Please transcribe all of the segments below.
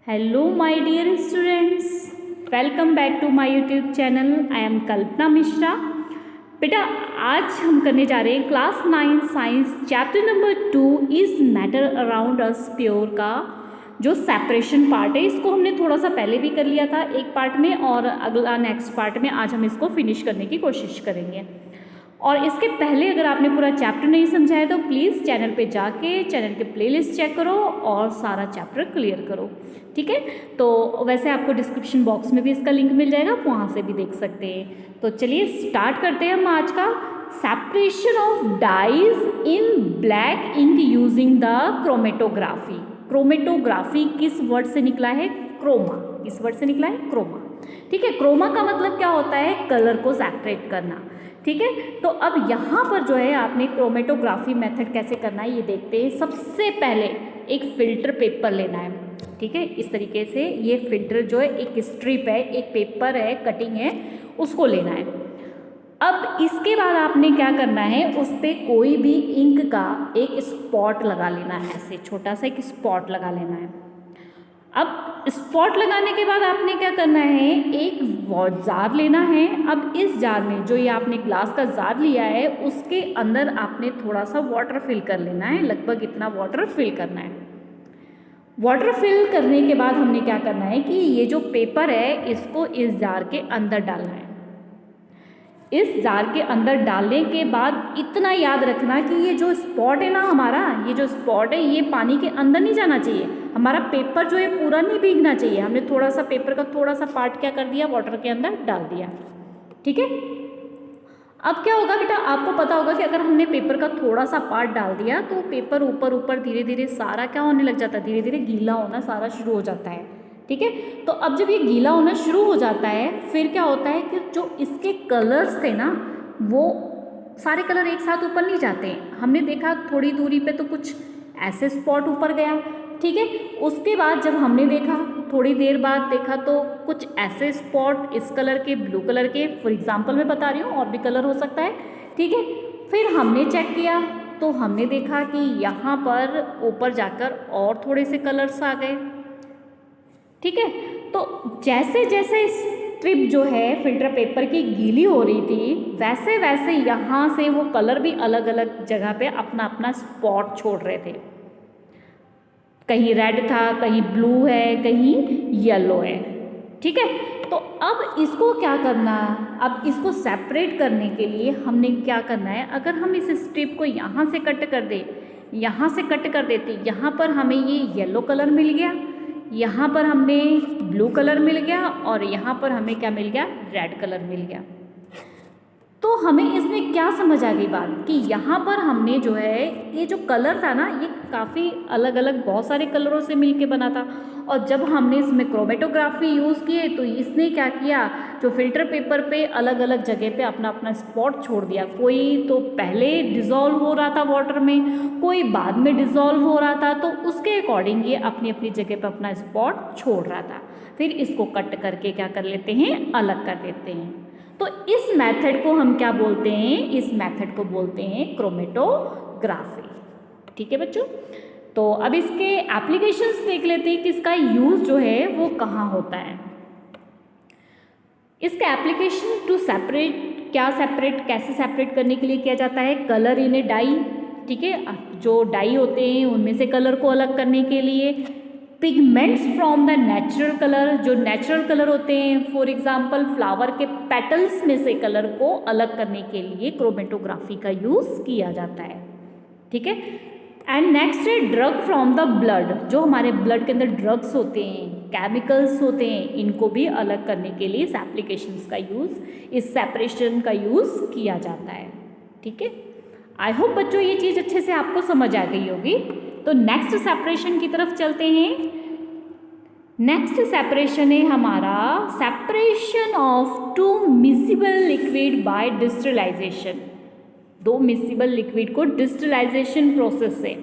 Hello, my dear students. Welcome back to my YouTube channel. I am कल्पना मिश्रा. बेटा आज हम करने जा रहे हैं class 9 science chapter number 2 is matter around us pure का जो सेपरेशन पार्ट है. इसको हमने थोड़ा सा पहले भी कर लिया था एक पार्ट में, और अगला नेक्स्ट पार्ट में आज हम इसको फिनिश करने की कोशिश करेंगे. और इसके पहले अगर आपने पूरा चैप्टर नहीं समझा है तो प्लीज़ चैनल पे जाके चैनल के प्लेलिस्ट चेक करो और सारा चैप्टर क्लियर करो. ठीक है, तो वैसे आपको डिस्क्रिप्शन बॉक्स में भी इसका लिंक मिल जाएगा, आप वहाँ से भी देख सकते हैं. तो चलिए स्टार्ट करते हैं हम आज का separation of dyes in black ink using the chromatography. Chromatography किस वर्ड से निकला है? क्रोमा. किस वर्ड से निकला है? क्रोमा. ठीक है, क्रोमा का मतलब क्या होता है? कलर को सेपरेट करना. ठीक है, तो अब यहाँ पर जो है आपने क्रोमेटोग्राफी मेथड कैसे करना है ये देखते हैं. सबसे पहले एक फ़िल्टर पेपर लेना है. ठीक है, इस तरीके से ये फ़िल्टर जो है एक स्ट्रिप है, एक पेपर है, कटिंग है, उसको लेना है. अब इसके बाद आपने क्या करना है, उस पर कोई भी इंक का एक स्पॉट लगा लेना है. ऐसे छोटा सा एक स्पॉट लगा लेना है. अब स्पॉट लगाने के बाद आपने क्या करना है, एक जार लेना है. अब इस जार में जो ये आपने ग्लास का जार लिया है उसके अंदर आपने थोड़ा सा वाटर फिल कर लेना है. लगभग इतना वाटर फिल करना है. वाटर फिल करने के बाद हमने क्या करना है कि ये जो पेपर है इसको इस जार के अंदर डालना है. इस जार के अंदर डालने के बाद इतना याद रखना कि ये जो स्पॉट है ना हमारा, ये जो स्पॉट है ये पानी के अंदर नहीं जाना चाहिए. हमारा पेपर जो है पूरा नहीं भीगना चाहिए. हमने थोड़ा सा पेपर का थोड़ा सा पार्ट क्या कर दिया, वाटर के अंदर डाल दिया. ठीक है, अब क्या होगा बेटा, आपको पता होगा कि अगर हमने पेपर का थोड़ा सा पार्ट डाल दिया तो पेपर ऊपर ऊपर धीरे धीरे सारा क्या होने लग जाता है, धीरे धीरे गीला होना सारा शुरू हो जाता है. ठीक है, तो अब जब ये गीला होना शुरू हो जाता है फिर क्या होता है कि जो इसके कलर्स थे ना वो सारे कलर एक साथ ऊपर नहीं जाते हैं. हमने देखा थोड़ी दूरी पे तो कुछ ऐसे स्पॉट ऊपर गया. ठीक है, उसके बाद जब हमने देखा थोड़ी देर बाद देखा तो कुछ ऐसे स्पॉट इस कलर के, ब्लू कलर के, फॉर एग्जांपल मैं बता रही हूँ, और भी कलर हो सकता है. ठीक है, फिर हमने चेक किया तो हमने देखा कि यहाँ पर ऊपर जाकर और थोड़े से कलर्स आ गए. ठीक है, तो जैसे जैसे स्ट्रिप जो है फिल्टर पेपर की गीली हो रही थी वैसे वैसे यहाँ से वो कलर भी अलग अलग जगह पे अपना अपना स्पॉट छोड़ रहे थे. कहीं रेड था, कहीं ब्लू है, कहीं येलो है. ठीक है, तो अब इसको क्या करना, अब इसको सेपरेट करने के लिए हमने क्या करना है, अगर हम इस स्ट्रिप को यहाँ से कट कर दे, यहाँ से कट कर देते, यहाँ पर हमें ये येलो कलर मिल गया, यहाँ पर हमने ब्लू कलर मिल गया, और यहाँ पर हमें क्या मिल गया, रेड कलर मिल गया. तो हमें इसमें क्या समझ आ गई बात कि यहाँ पर हमने जो है ये जो कलर था ना ये काफ़ी अलग अलग बहुत सारे कलरों से मिलके बना था. और जब हमने इसमें क्रोमेटोग्राफी यूज़ किए तो इसने क्या किया, जो फिल्टर पेपर पे अलग अलग जगह पे अपना अपना स्पॉट छोड़ दिया. कोई तो पहले डिज़ोल्व हो रहा था वाटर में, कोई बाद में डिज़ोल्व हो रहा था, तो उसके अकॉर्डिंग ये अपनी अपनी जगह पर अपना स्पॉट छोड़ रहा था. फिर इसको कट करके क्या कर लेते हैं, अलग कर देते हैं. तो इस मेथड को हम क्या बोलते हैं, इस मेथड को बोलते हैं क्रोमेटोग्राफी. ठीक है बच्चों, तो अब इसके एप्लीकेशंस देख लेते हैं कि इसका यूज़ जो है वो कहाँ होता है. इसका एप्लीकेशन टू सेपरेट, क्या सेपरेट, कैसे सेपरेट करने के लिए किया जाता है, कलर इन ए डाई. ठीक है, जो डाई होते हैं उनमें से कलर को अलग करने के लिए, pigments from the natural colour, जो नेचुरल कलर होते हैं, फॉर एग्जांपल फ्लावर के पेटल्स में से कलर को अलग करने के लिए क्रोमेटोग्राफी का यूज़ किया जाता है. ठीक है, एंड नेक्स्ट है ड्रग फ्रॉम द ब्लड, जो हमारे ब्लड के अंदर ड्रग्स होते हैं, केमिकल्स होते हैं, इनको भी अलग करने के लिए इस एप्लीकेशंस का यूज़, इस सेपरेशन का यूज़ किया जाता है. ठीक है, आई होप बच्चों ये चीज़ अच्छे से आपको समझ आ गई होगी. तो नेक्स्ट सेपरेशन की तरफ चलते हैं. नेक्स्ट सेपरेशन है हमारा separation of two miscible liquid by distillation. दो मिसिबल लिक्विड को डिस्टिलाइजेशन प्रोसेस से.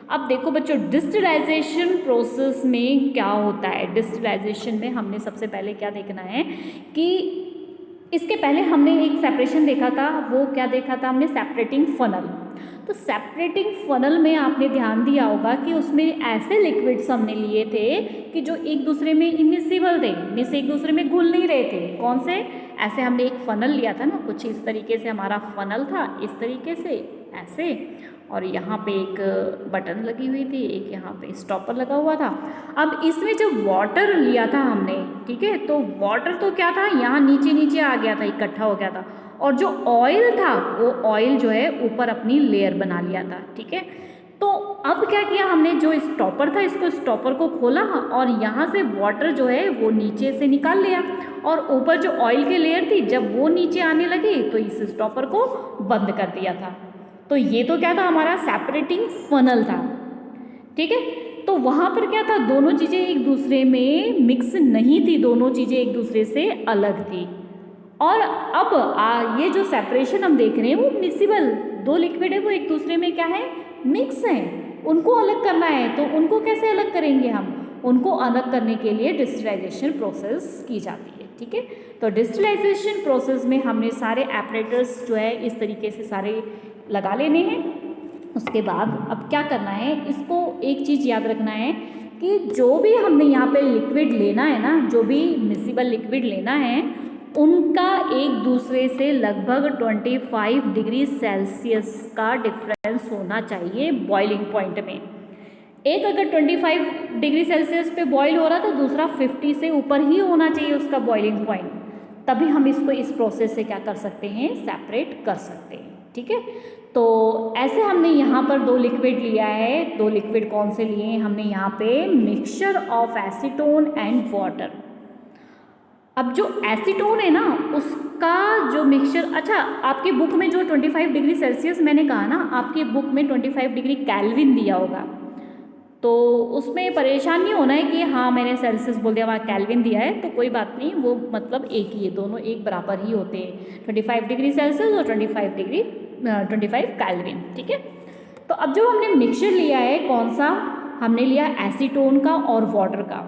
अब देखो बच्चों डिस्टिलाइजेशन प्रोसेस में क्या होता है, डिस्टिलाइजेशन में हमने सबसे पहले क्या देखना है कि इसके पहले हमने एक सेपरेशन देखा था, वो क्या देखा था हमने, सेपरेटिंग फनल. तो सेपरेटिंग फनल में आपने ध्यान दिया होगा कि उसमें ऐसे लिक्विड्स हमने लिए थे कि जो एक दूसरे में इमिसिबल थे, मीन्स एक दूसरे में घुल नहीं रहे थे। कौन से? ऐसे हमने एक फनल लिया था ना, कुछ इस तरीके से हमारा फनल था, इस तरीके से ऐसे, और यहाँ पे एक बटन लगी हुई थी, एक यहाँ पे स्टॉपर लगा हुआ था। अब इसमें जब वाटर लिया था हमने, ठीक है, तो वाटर तो क्या था, यहाँ नीचे नीचे आ गया था, इकट्ठा हो गया था, और जो ऑयल था वो ऑयल जो है ऊपर अपनी लेयर बना लिया था, ठीक है। तो अब क्या किया हमने, जो स्टॉपर था इसको, स्टॉपर को खोला और यहाँ से वाटर जो है वो नीचे से निकाल लिया, और ऊपर जो ऑयल की लेयर थी जब वो नीचे आने लगी तो इस स्टॉपर को बंद कर दिया था। तो ये तो क्या था, हमारा सेपरेटिंग फनल था, ठीक है। तो वहाँ पर क्या था, दोनों चीज़ें एक दूसरे में मिक्स नहीं थी, दोनों चीज़ें एक दूसरे से अलग थी। और अब ये जो सेपरेशन हम देख रहे हैं वो मिक्सिबल, दो लिक्विड है वो एक दूसरे में क्या है, मिक्स हैं, उनको अलग करना है। तो उनको कैसे अलग करेंगे हम, उनको अलग करने के लिए डिस्टिलाइजेशन प्रोसेस की जाती है, ठीक है। तो डिस्टिलाइजेशन प्रोसेस में हमने सारे एपरेटर्स जो है इस तरीके से सारे लगा लेने हैं। उसके बाद अब क्या करना है, इसको एक चीज़ याद रखना है कि जो भी हमने यहाँ पे लिक्विड लेना है ना, जो भी मिक्सिबल लिक्विड लेना है, उनका एक दूसरे से लगभग 25 डिग्री सेल्सियस का डिफरेंस होना चाहिए बॉइलिंग पॉइंट में। एक अगर 25 डिग्री सेल्सियस पे बॉईल हो रहा तो दूसरा 50 से ऊपर ही होना चाहिए उसका बॉइलिंग पॉइंट, तभी हम इसको इस प्रोसेस से क्या कर सकते हैं, सेपरेट कर सकते हैं, ठीक है। तो ऐसे हमने यहाँ पर दो लिक्विड लिया है, दो लिक्विड कौन से लिए हैं हमने यहाँ पे, mixture of acetone and water. अब जो एसीटोन है ना उसका जो मिक्सचर, अच्छा आपकी बुक में जो 25 डिग्री सेल्सियस मैंने कहा ना, आपकी बुक में 25 डिग्री केल्विन दिया होगा, तो उसमें परेशान नहीं होना है कि हाँ मैंने सेल्सियस बोल दिया, वहाँ केल्विन दिया है, तो कोई बात नहीं, वो मतलब एक ही है, दोनों एक बराबर ही होते हैं, 25 डिग्री सेल्सियस और 25 केल्विन, ठीक है। तो अब जो हमने मिक्सचर लिया है कौन सा, हमने लिया एसीटोन का और वाटर का।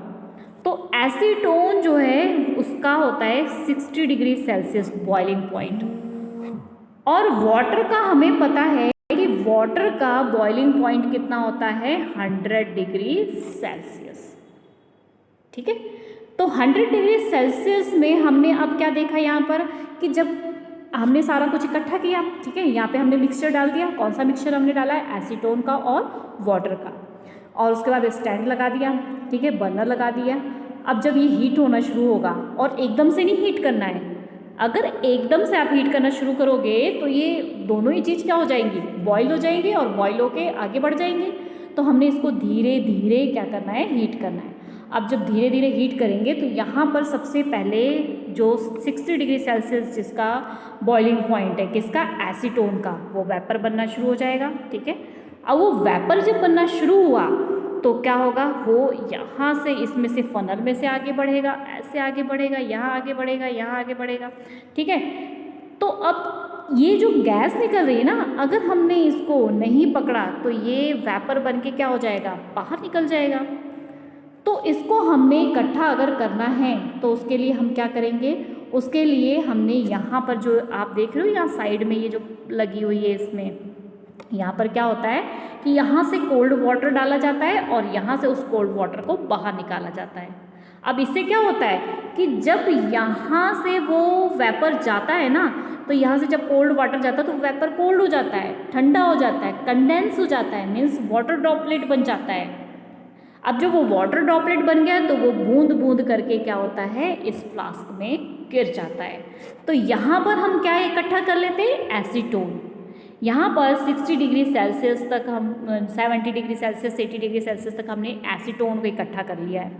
तो एसीटोन जो है उसका होता है 60 डिग्री सेल्सियस बॉइलिंग पॉइंट, और वाटर का हमें पता है कि वाटर का बॉइलिंग पॉइंट कितना होता है, 100 डिग्री सेल्सियस, ठीक है। तो 100 डिग्री सेल्सियस में हमने अब क्या देखा यहाँ पर कि जब हमने सारा कुछ इकट्ठा किया, ठीक है, यहाँ पे हमने मिक्सचर डाल दिया, कौन सा मिक्सचर हमने डाला है, एसीटोन का और वाटर का, और उसके बाद स्टैंड लगा दिया, ठीक है, बर्नर लगा दिया। अब जब ये हीट होना शुरू होगा, और एकदम से नहीं हीट करना है, अगर एकदम से आप हीट करना शुरू करोगे तो ये दोनों ही चीज़ क्या हो जाएंगी, बॉईल हो जाएंगी, और बॉईल होके आगे बढ़ जाएंगी। तो हमने इसको धीरे धीरे क्या करना है, हीट करना है। अब जब धीरे धीरे हीट करेंगे तो यहाँ पर सबसे पहले जो 60 डिग्री सेल्सियस जिसका बॉइलिंग पॉइंट है किसका, एसीटोन का, वो वेपर बनना शुरू हो जाएगा, ठीक है। अब वो वेपर जब बनना शुरू हुआ तो क्या होगा, वो यहाँ से इसमें से फनल में से आगे बढ़ेगा, ऐसे आगे बढ़ेगा, यहाँ आगे बढ़ेगा, यहाँ आगे बढ़ेगा, ठीक है। तो अब ये जो गैस निकल रही है ना, अगर हमने इसको नहीं पकड़ा तो ये वेपर बन के क्या हो जाएगा, बाहर निकल जाएगा। तो इसको हमने इकट्ठा अगर करना है तो उसके लिए हम क्या करेंगे, उसके लिए हमने यहाँ पर जो आप देख रहे हो यहाँ साइड में ये जो लगी हुई है, इसमें यहाँ पर क्या होता है कि यहाँ से कोल्ड वाटर डाला जाता है और यहाँ से उस कोल्ड वाटर को बाहर निकाला जाता है। अब इससे क्या होता है कि जब यहाँ से वो वेपर जाता है ना, तो यहाँ से जब कोल्ड वाटर जाता है तो वेपर कोल्ड हो जाता है, ठंडा हो जाता है, कंडेंस हो जाता है, मीन्स वाटर ड्रॉपलेट बन जाता है। अब जब वो वाटर ड्रॉपलेट बन गया तो वो बूंद बूंद करके क्या होता है, इस फ्लास्क में गिर जाता है। तो यहाँ पर हम क्या इकट्ठा कर लेते हैं, एसीटोन। यहाँ पर 60 डिग्री सेल्सियस तक हम 70 डिग्री सेल्सियस 80 डिग्री सेल्सियस तक हमने एसीटोन को इकट्ठा कर लिया है,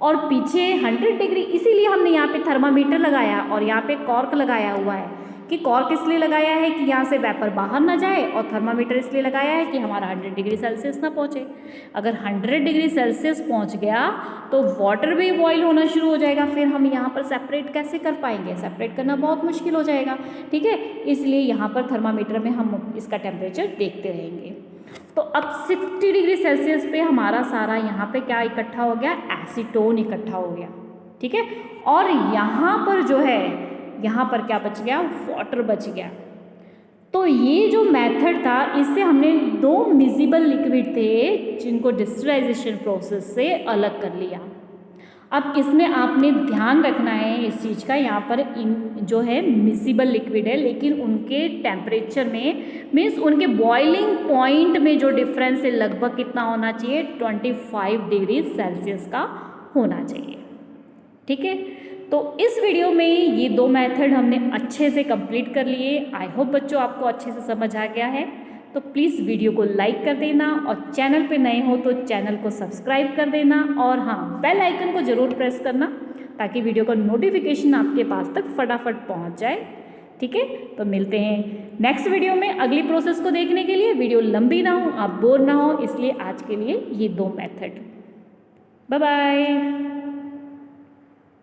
और पीछे 100 डिग्री, इसीलिए हमने यहाँ पे थर्मामीटर लगाया और यहाँ पे कॉर्क लगाया हुआ है कि कॉर्क इसलिए लगाया है कि यहाँ से वेपर बाहर ना जाए, और थर्मामीटर इसलिए लगाया है कि हमारा 100 डिग्री सेल्सियस ना पहुँचे। अगर 100 डिग्री सेल्सियस पहुँच गया तो वाटर भी बॉईल होना शुरू हो जाएगा, फिर हम यहाँ पर सेपरेट कैसे कर पाएंगे, सेपरेट करना बहुत मुश्किल हो जाएगा, ठीक है। इसलिए यहाँ पर थर्मामीटर में हम इसका टेम्परेचर देखते रहेंगे। तो अब 60 डिग्री सेल्सियस पे हमारा सारा यहाँ पे क्या इकट्ठा हो गया, एसीटोन इकट्ठा हो गया, ठीक है। और यहाँ पर जो है, यहाँ पर क्या बच गया, वाटर बच गया। तो ये जो मेथड था, इससे हमने दो मिजिबल लिक्विड थे जिनको डिस्टलाइजेशन प्रोसेस से अलग कर लिया। अब इसमें आपने ध्यान रखना है इस चीज़ का, यहाँ पर इन जो है मिसिबल लिक्विड है, लेकिन उनके टेम्परेचर में मीन्स उनके बॉइलिंग पॉइंट में जो डिफरेंस है लगभग कितना होना चाहिए, 25 डिग्री सेल्सियस का होना चाहिए। ठीक है, तो इस वीडियो में ये दो मेथड हमने अच्छे से कंप्लीट कर लिए। आई होप बच्चों आपको अच्छे से समझ आ गया है। तो प्लीज़ वीडियो को लाइक कर देना और चैनल पे नए हो तो चैनल को सब्सक्राइब कर देना, और हाँ, बेल आइकन को ज़रूर प्रेस करना ताकि वीडियो का नोटिफिकेशन आपके पास तक फटाफट पहुंच जाए। ठीक है, तो मिलते हैं नेक्स्ट वीडियो में अगली प्रोसेस को देखने के लिए। वीडियो लंबी ना हो, आप बोर ना हो, इसलिए आज के लिए ये दो मेथड। Bye bye.